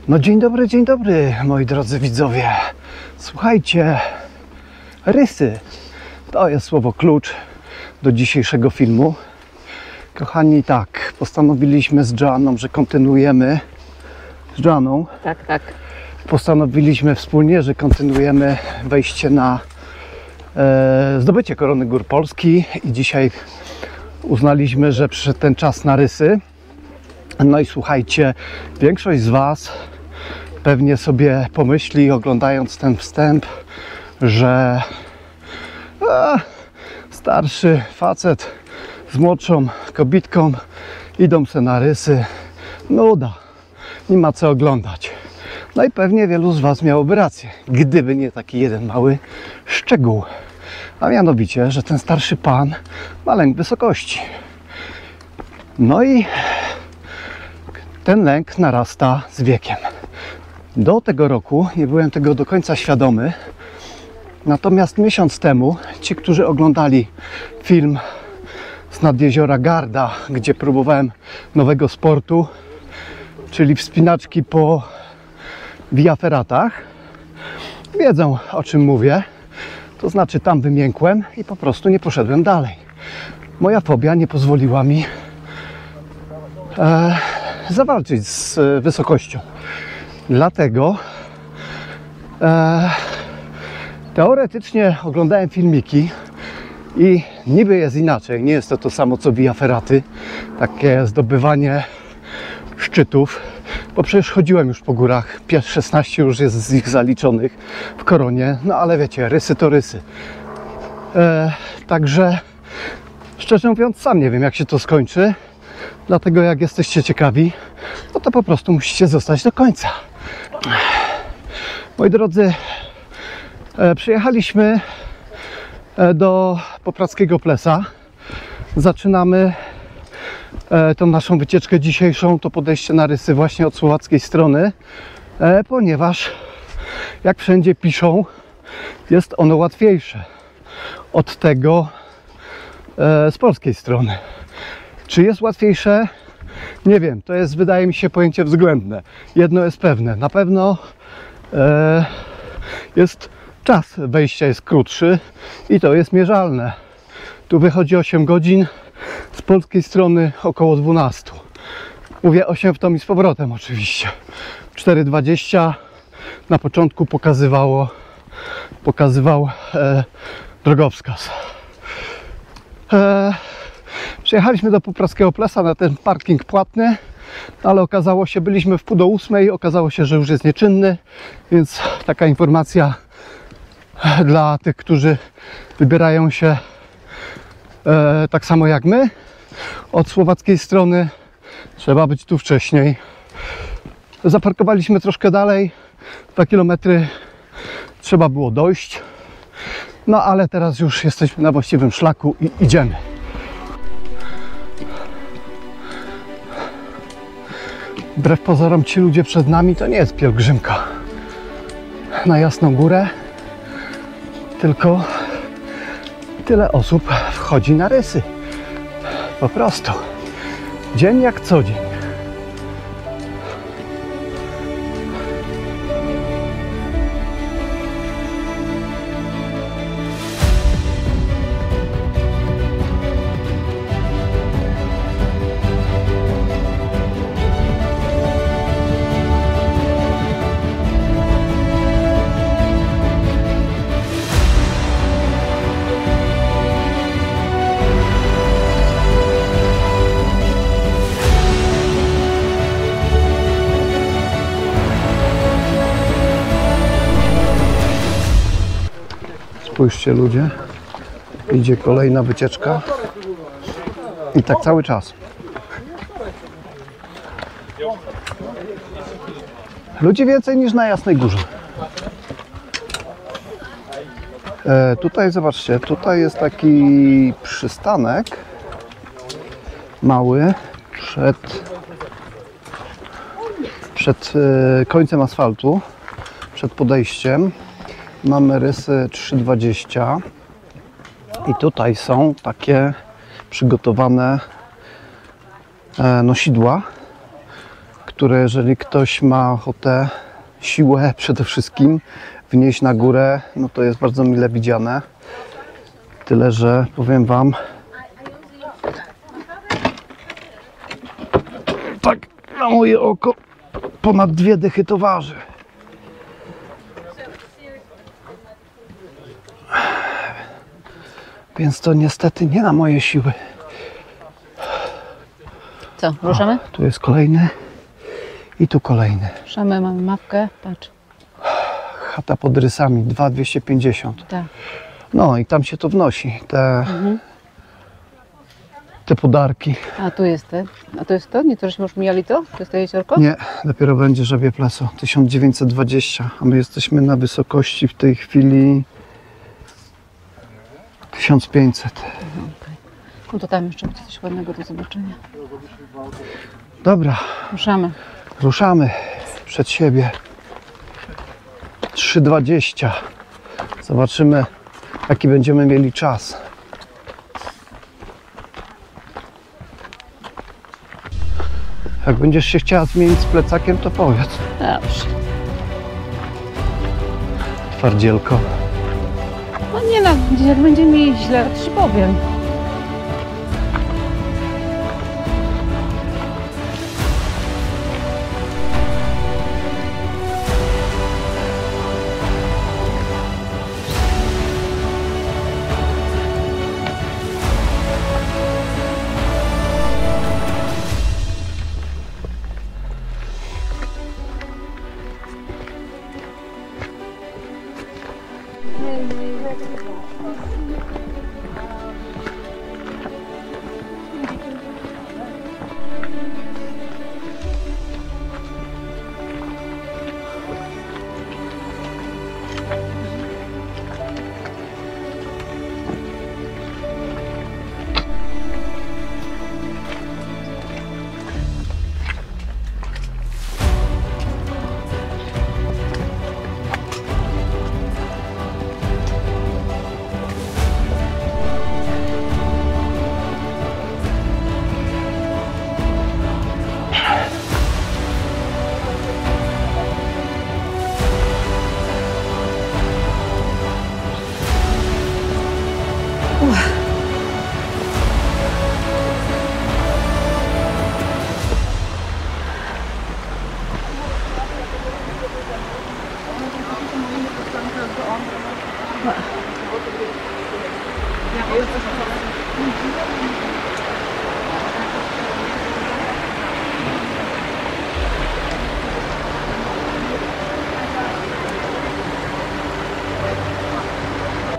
No dzień dobry moi drodzy widzowie. Słuchajcie, rysy to jest słowo klucz do dzisiejszego filmu. Kochani, tak, postanowiliśmy z Joanną, że kontynuujemy z Joanną. Tak. Postanowiliśmy wspólnie, że kontynuujemy wejście na zdobycie Korony Gór Polski i dzisiaj uznaliśmy, że przyszedł ten czas na rysy. No i słuchajcie, większość z Was pewnie sobie pomyśli, oglądając ten wstęp, że starszy facet z młodszą kobietką idą se na rysy. Nuda, nie ma co oglądać. No i pewnie wielu z Was miałoby rację, gdyby nie taki jeden mały szczegół. A mianowicie, że ten starszy pan ma lęk wysokości. No i ten lęk narasta z wiekiem. Do tego roku nie byłem tego do końca świadomy. Natomiast miesiąc temu ci, którzy oglądali film z nad jeziora Garda, gdzie próbowałem nowego sportu, czyli wspinaczki po Via Ferratach, wiedzą, o czym mówię. To znaczy, tam wymiękłem i po prostu nie poszedłem dalej. Moja fobia nie pozwoliła mi zawalczyć z wysokością. Dlatego teoretycznie oglądałem filmiki i niby jest inaczej. Nie jest to samo co Via Ferraty, takie zdobywanie szczytów, bo przecież chodziłem już po górach, 16 już jest z nich zaliczonych w Koronie, no ale wiecie, rysy to rysy. Także szczerze mówiąc, sam nie wiem, jak się to skończy. Dlatego jak jesteście ciekawi, no to po prostu musicie zostać do końca. Moi drodzy, przyjechaliśmy do Popradzkiego Plesa. Zaczynamy tą naszą wycieczkę dzisiejszą, to podejście na rysy właśnie od słowackiej strony, ponieważ jak wszędzie piszą, jest ono łatwiejsze od tego z polskiej strony. Czy jest łatwiejsze? Nie wiem, to jest, wydaje mi się, pojęcie względne. Jedno jest pewne, na pewno jest czas wejścia jest krótszy i to jest mierzalne. Tu wychodzi 8 godzin, z polskiej strony około 12. Mówię 8 w tom i z powrotem oczywiście. 4,20 na początku pokazywał drogowskaz. Przyjechaliśmy do Popradzkiego Plesa na ten parking płatny, ale okazało się, byliśmy w pół do 8, okazało się, że już jest nieczynny, więc taka informacja dla tych, którzy wybierają się tak samo jak my od słowackiej strony. Trzeba być tu wcześniej. Zaparkowaliśmy troszkę dalej, 2 km trzeba było dojść, no ale teraz już jesteśmy na właściwym szlaku i idziemy. Wbrew pozorom ci ludzie przed nami to nie jest pielgrzymka na Jasną Górę, tylko tyle osób wchodzi na rysy. Po prostu. Dzień jak co dzień. Spójrzcie ludzie, idzie kolejna wycieczka i tak cały czas. Ludzi więcej niż na Jasnej Górze. Tutaj zobaczcie, tutaj jest taki przystanek mały przed końcem asfaltu, przed podejściem. Mamy rysy 3,20 i tutaj są takie przygotowane nosidła, które jeżeli ktoś ma ochotę, siłę przede wszystkim wnieść na górę, no to jest bardzo mile widziane. Tyle, że powiem wam, tak na moje oko ponad 2 dychy to waży. Więc to niestety nie na moje siły. Co, ruszamy? Tu jest kolejny i tu kolejny. Ruszamy, mamy mapkę, patrz. Chata pod rysami, 2,250. Tak. No i tam się to wnosi, te podarki. A tu jest te. A to jest to? Nie to, żeśmy już mijali to? To jest to jeziorko? Nie, dopiero będzie Żabie Pleso, 1920, a my jesteśmy na wysokości w tej chwili 1500. Okay. No to tam jeszcze będzie coś ładnego do zobaczenia. Dobra, Ruszamy. ruszamy przed siebie. 3,20. Zobaczymy, jaki będziemy mieli czas. Jak będziesz się chciała zmienić z plecakiem, to powiedz. Dobrze. Twardzielko. No nie no, jak będzie mi źle, to ci powiem.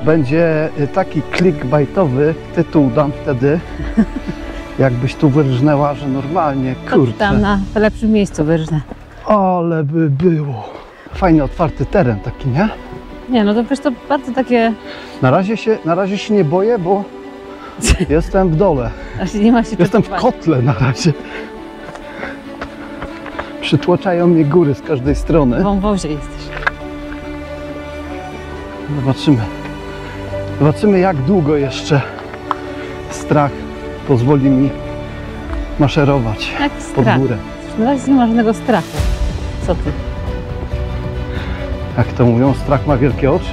Będzie taki clickbaitowy tytuł, dam wtedy, jakbyś tu wyrżnęła, że normalnie, To kurczę, tam na lepszym miejscu wyrżnę. ale by było. Fajny, otwarty teren taki, nie? Nie no, to przecież to bardzo takie... Na razie się nie boję, bo jestem w dole. Aż nie ma się Jestem w czego bać. kotle na razie. Przytłaczają mnie góry z każdej strony. W wąwozie jesteś. Zobaczymy. Zobaczymy, jak długo jeszcze strach pozwoli mi maszerować Jaki pod strach? górę. Na razie nie ma żadnego strachu. Co ty? Jak to mówią, strach ma wielkie oczy.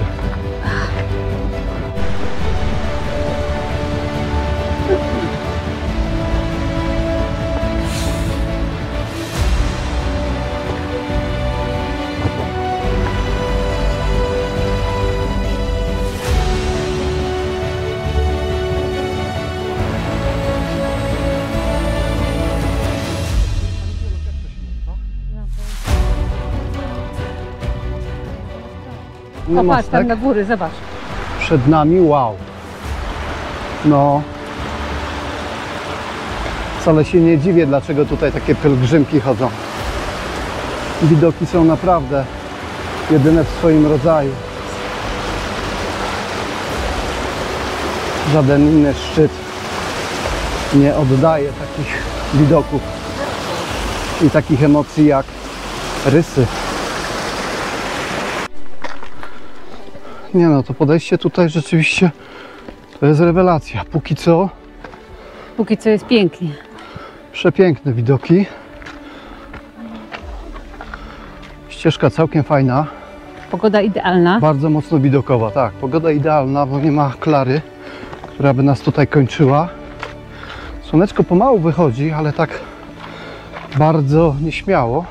O, patrz, tam na góry, zobacz. Przed nami, wow. No. Wcale się nie dziwię, dlaczego tutaj takie pielgrzymki chodzą. Widoki są naprawdę jedyne w swoim rodzaju. Żaden inny szczyt nie oddaje takich widoków i takich emocji jak rysy. Nie no, to podejście tutaj rzeczywiście to jest rewelacja. Póki co jest pięknie. Przepiękne widoki. Ścieżka całkiem fajna, Pogoda idealna. bardzo mocno widokowa. Tak, pogoda idealna, bo nie ma klary, która by nas tutaj kończyła. Słoneczko pomału wychodzi, ale tak bardzo nieśmiało.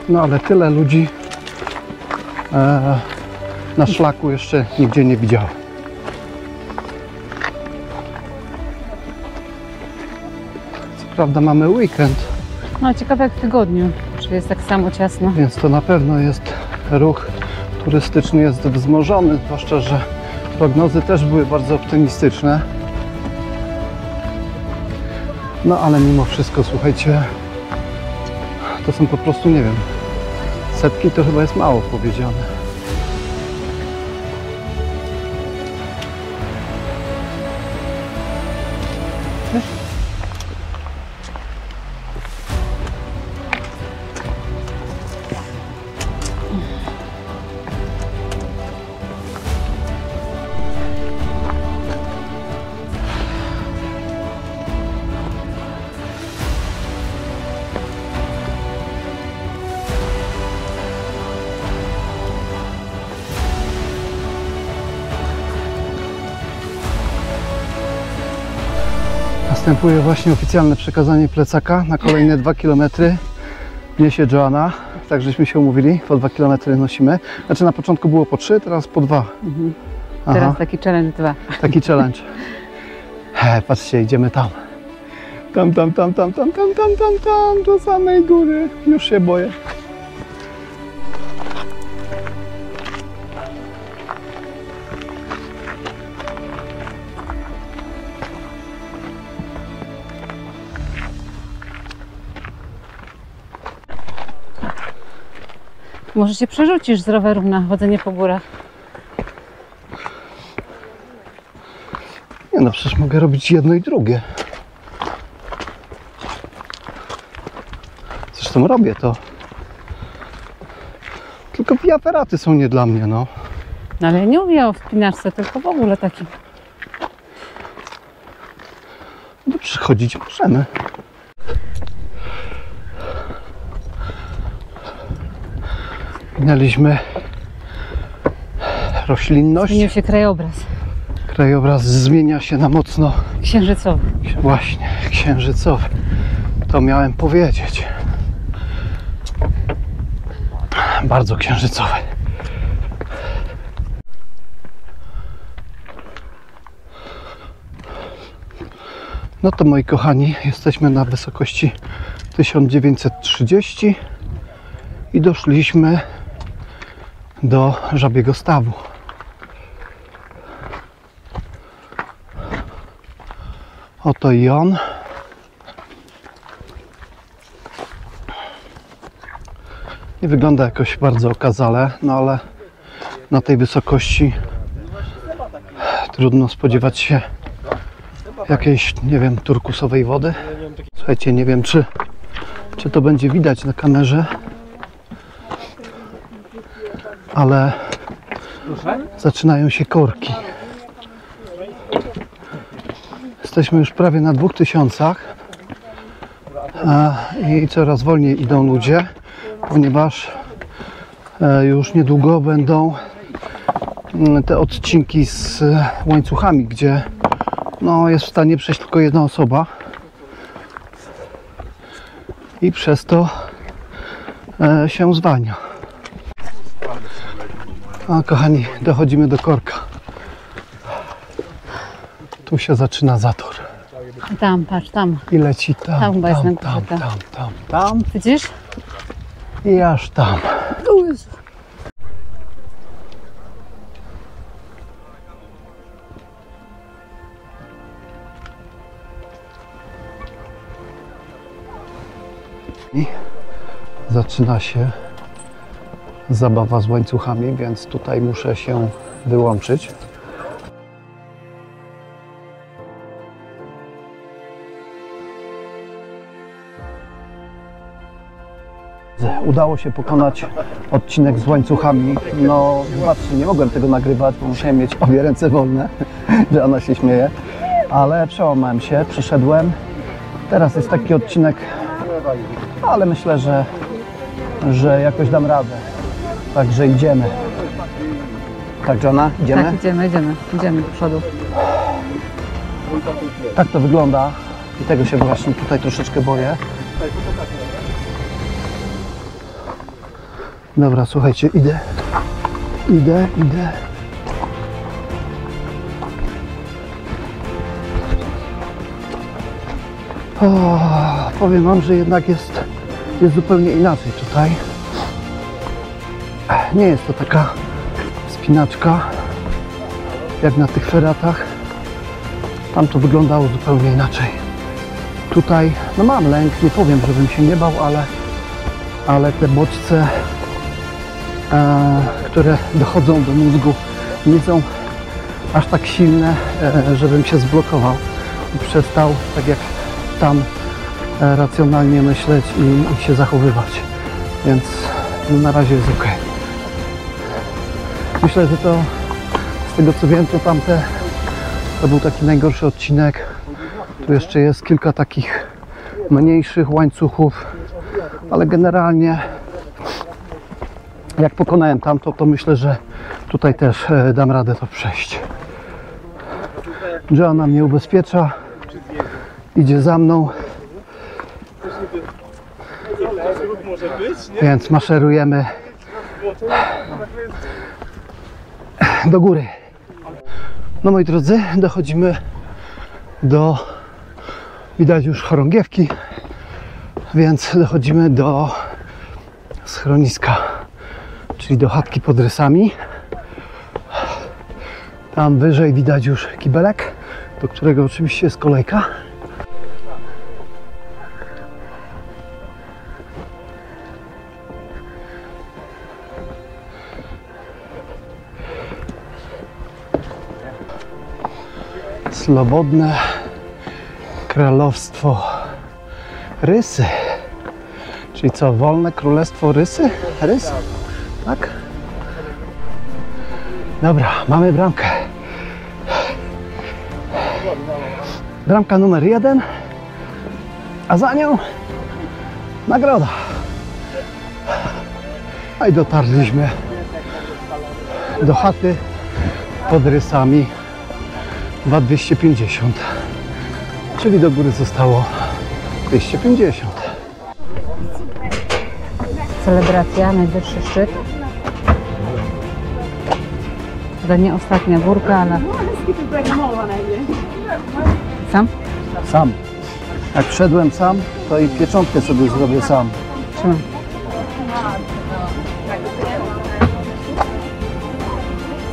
No ale tyle ludzi na szlaku jeszcze nigdzie nie widziałem. Co prawda mamy weekend, No ciekawe jak w tygodniu. Czy jest tak samo ciasno? więc to na pewno jest ruch turystyczny jest wzmożony, zwłaszcza, że prognozy też były bardzo optymistyczne. No ale mimo wszystko, słuchajcie, to są po prostu, nie wiem, setki to chyba jest mało powiedziane. Następuje właśnie oficjalne przekazanie plecaka na kolejne 2 km. Niesie Joanna, tak żeśmy się umówili, po 2 km nosimy. Znaczy na początku było po 3, teraz po 2. Teraz taki challenge 2. Taki challenge. Patrzcie, idziemy tam. Tam, do samej góry. Już się boję. Może się przerzucisz z roweru na chodzenie po górach. Nie no, przecież mogę robić jedno i drugie. Zresztą robię to. Tylko via ferraty są nie dla mnie, no. No ale ja nie mówię o wspinaczce, tylko w ogóle takim. No przychodzić możemy. Minęliśmy roślinność. Zmienił się krajobraz. Krajobraz zmienia się na mocno Księżycowy. właśnie księżycowy. To miałem powiedzieć. Bardzo księżycowy. No to moi kochani, jesteśmy na wysokości 1930 i doszliśmy do Żabiego Stawu. Oto i on. Nie wygląda jakoś bardzo okazale, no ale na tej wysokości trudno spodziewać się jakiejś, nie wiem, turkusowej wody. Słuchajcie, nie wiem czy to będzie widać na kamerze, ale zaczynają się korki. Jesteśmy już prawie na 2000 i coraz wolniej idą ludzie, ponieważ już niedługo będą te odcinki z łańcuchami, gdzie no, jest w stanie przejść tylko jedna osoba i przez to się zwalnia. A kochani, dochodzimy do korka. Tu się zaczyna zator. Tam, patrz, tam. I leci tam, Tam chyba jest tam, na górze, tam Widzisz? i aż tam. Tu jest. I zaczyna się zabawa z łańcuchami, więc tutaj muszę się wyłączyć. Udało się pokonać odcinek z łańcuchami. No, zobaczcie, nie mogłem tego nagrywać, bo musiałem mieć obie ręce wolne, że ona się śmieje. Ale przełamałem się, przyszedłem. Teraz jest taki odcinek, ale myślę, że jakoś dam radę. Także idziemy. Tak, Joanna, idziemy? Tak, idziemy do przodu. Tak to wygląda i tego się właśnie tutaj troszeczkę boję. Dobra, słuchajcie, idę. O, powiem wam, że jednak jest zupełnie inaczej tutaj. Nie jest to taka wspinaczka jak na tych feratach. Tam to wyglądało zupełnie inaczej. Tutaj, no mam lęk, nie powiem, żebym się nie bał, ale te bodźce, które dochodzą do mózgu, nie są aż tak silne, żebym się zblokował i przestał, tak jak tam, racjonalnie myśleć i się zachowywać. Więc no, na razie jest ok. Myślę, że to z tego co wiem, to był taki najgorszy odcinek. Tu jeszcze jest kilka takich mniejszych łańcuchów, ale generalnie jak pokonałem tamto, to myślę, że tutaj też dam radę to przejść. Joanna mnie ubezpiecza, idzie za mną, więc maszerujemy do góry. No moi drodzy, dochodzimy do, widać już chorągiewki, więc dochodzimy do schroniska, czyli do chatki pod rysami. Tam wyżej widać już kibelek, do którego oczywiście jest kolejka. Slobodne Królestwo Rysy. Czyli co, wolne królestwo rysy? Rys? Tak? Dobra, mamy bramkę. Bramka numer 1, a za nią nagroda. A i dotarliśmy do chaty pod rysami 2250, czyli do góry zostało 250. Celebracja, najwyższy szczyt. To nie ostatnia górka, ale... Sam? Sam. Jak wszedłem sam, to i pieczątkę sobie zrobię sam. Trzymam.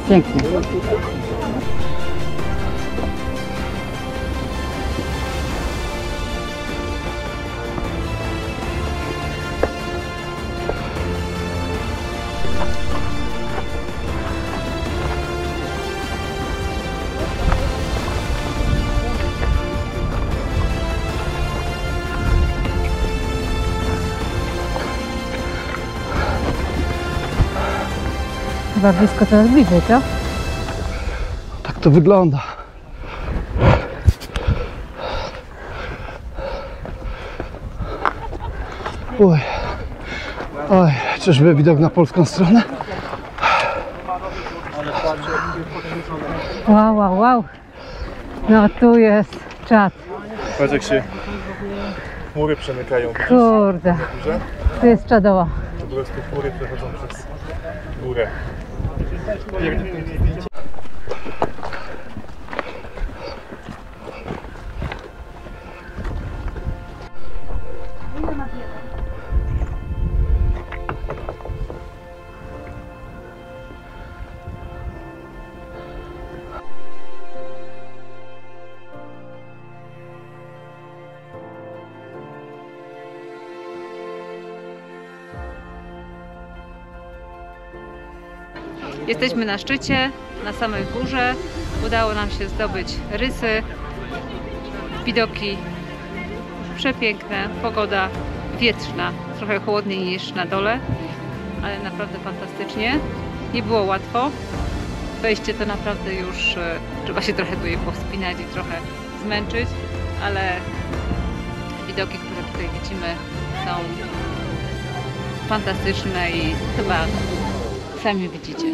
Pięknie. Chyba blisko, coraz bliżej, co? Tak to wygląda. Oj, oj, czyżby widok na polską stronę? Wow, wow, wow. No tu jest czad. Patrz jak się chmury przemykają. Kurde. Tu jest czadowo. Po prostu chmury przechodzą przez górę. Jesteśmy na szczycie, na samej górze. Udało nam się zdobyć rysy. Widoki przepiękne, pogoda wietrzna, trochę chłodniej niż na dole, ale naprawdę fantastycznie. Nie było łatwo. Wejście to naprawdę już trzeba się trochę tutaj powspinać i trochę zmęczyć, ale widoki, które tutaj widzimy, są fantastyczne i chyba sami widzicie.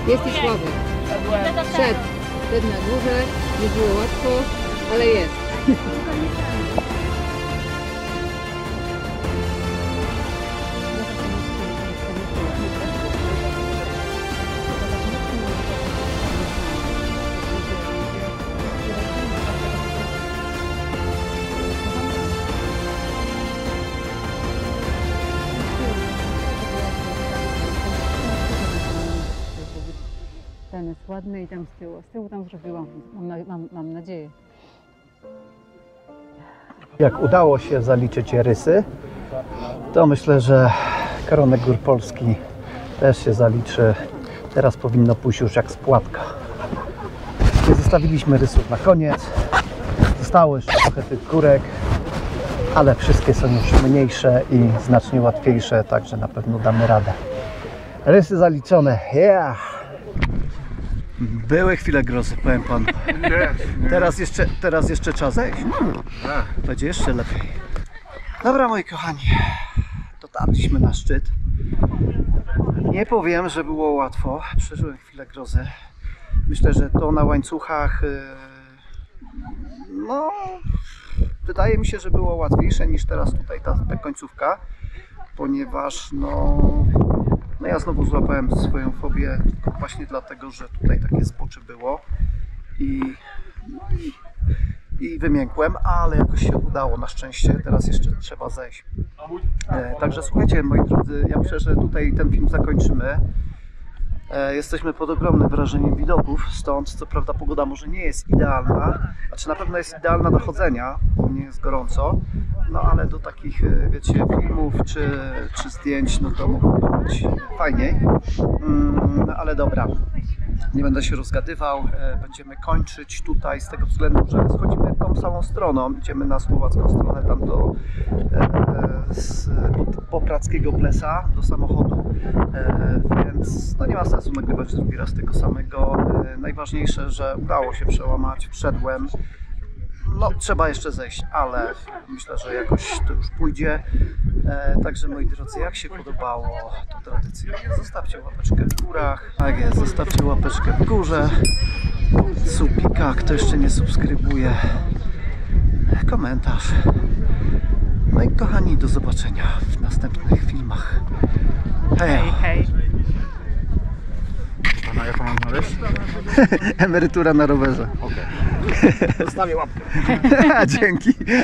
Jest i Sławek. Szedł na górze, nie było łatwo, ale jest. Ten jest ładny i tam z tyłu tam zrobiłam, mam nadzieję. Jak udało się zaliczyć rysy, to myślę, że Koronek Gór Polski też się zaliczy. Teraz powinno pójść już jak spłatka. Nie zostawiliśmy rysów na koniec. Zostało jeszcze trochę tych górek, ale wszystkie są już mniejsze i znacznie łatwiejsze, także na pewno damy radę. Rysy zaliczone. Yeah! Były chwile grozy, powiem panu. Teraz jeszcze czas zejść. Będzie jeszcze lepiej. Dobra, moi kochani, dotarliśmy na szczyt. Nie powiem, że było łatwo. Przeżyłem chwilę grozy. Myślę, że to na łańcuchach no, wydaje mi się, że było łatwiejsze niż teraz tutaj ta końcówka, ponieważ no ja znowu złapałem swoją fobię tylko właśnie dlatego, że tutaj takie zbocze było i wymiękłem, ale jakoś się udało na szczęście. Teraz jeszcze trzeba zejść. Także słuchajcie, moi drodzy, ja myślę, że tutaj ten film zakończymy. Jesteśmy pod ogromnym wrażeniem widoków, stąd co prawda pogoda może nie jest idealna, znaczy na pewno jest idealna do chodzenia, bo nie jest gorąco, no ale do takich, wiecie, filmów czy zdjęć, no to mogłoby być fajniej. No ale dobra, nie będę się rozgadywał, będziemy kończyć tutaj z tego względu, że schodzimy tą samą stroną, idziemy na słowacką stronę, tam do Popradzkiego Plesa, do samochodu, więc no nie ma sensu nagrywać drugi raz tego samego. Najważniejsze, że udało się przełamać, wszedłem. No trzeba jeszcze zejść, ale myślę, że jakoś to już pójdzie. Także moi drodzy, jak się podobało, to tradycyjnie zostawcie łapeczkę w górach. Tak jest, zostawcie łapeczkę w górze. Subika, kto jeszcze nie subskrybuje. Komentarz. No i kochani, do zobaczenia w następnych filmach. Hej, Hej. Pana, jaką mam znaleźć? Emerytura na rowerze. Zostawię łapkę. Dzięki.